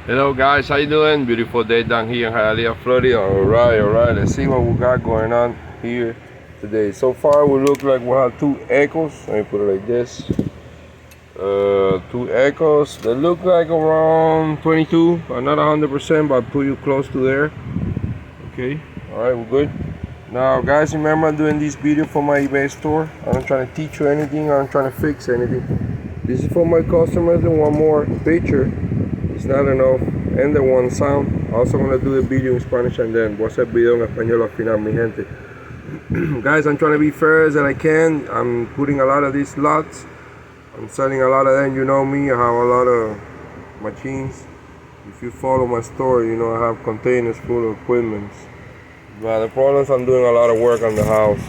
Hello guys, how you doing? Beautiful day down here in Hialeah, Florida. Alright, let's see what we got going on here today. So far we look like we have two echoes. Let me put it like this. Two echoes. They look like around 22, but not 100%, but put you close to there. Okay, alright, we're good. Now guys, remember I'm doing this video for my eBay store. I'm not trying to teach you anything, I'm trying to fix anything. This is for my customers that want more picture. It's not enough, and the one sound. Also gonna do the video in Spanish and then voy a hacer video en español al final, mi gente. Guys, I'm trying to be fair as I can. I'm putting a lot of these lots. I'm selling a lot of them. You know me, I have a lot of machines. If you follow my store, you know I have containers full of equipment. But the problem is I'm doing a lot of work on the house,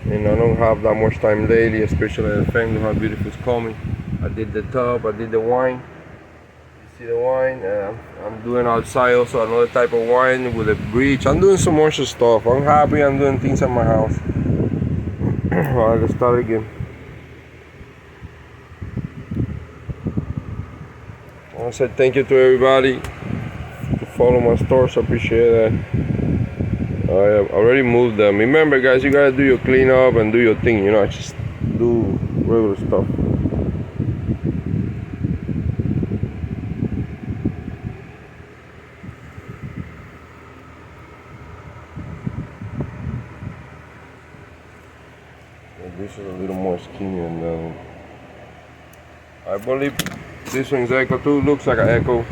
and I don't have that much time lately, especially the thing how beautiful it's coming. I did the tub, I did the wine. See the wine, I'm doing outside also another type of wine with a bridge. I'm doing some more stuff. I'm happy I'm doing things at my house. Alright, let's start again. I want to say thank you to everybody to follow my stores. I appreciate that. I already moved them. Remember guys, you gotta do your cleanup and do your thing, you know, I just do regular stuff. This is a little more skinny than that one. I believe this one's echo too, looks like an echo.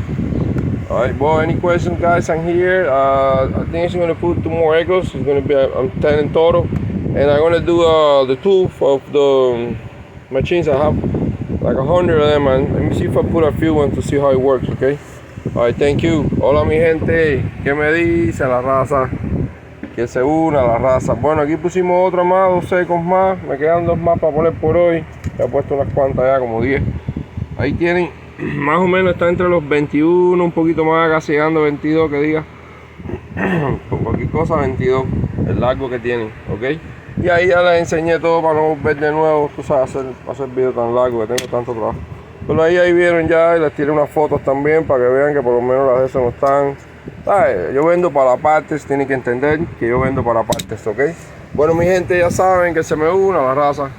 Alright, well, any questions guys? I'm here. I think I'm gonna put two more echoes. It's gonna be I'm 10 in total. And I'm gonna do the two of the machines. I have like 100 of them, and let me see if I put a few ones to see how it works, okay? Alright, thank you. Hola mi gente, ¿qué me dice la raza? Que se una a la raza. Bueno, aquí pusimos otra más, 2 secos más. Me quedan 2 más para poner por hoy. Ya he puesto unas cuantas ya, como 10. Ahí tienen, más o menos está entre los 21, un poquito más, casi llegando a 22 que diga. Por cualquier cosa 22, el largo que tienen, ok. Y ahí ya les enseñé todo para no ver de nuevo, tú sabes, hacer video tan largo que tengo tanto trabajo. Pero ahí vieron ya y les tiré unas fotos también para que vean que por lo menos las de esas no están. ¿Sabes? Yo vendo para partes, tienen que entender que yo vendo para partes, ¿ok? Bueno mi gente, ya saben que se me une a la raza.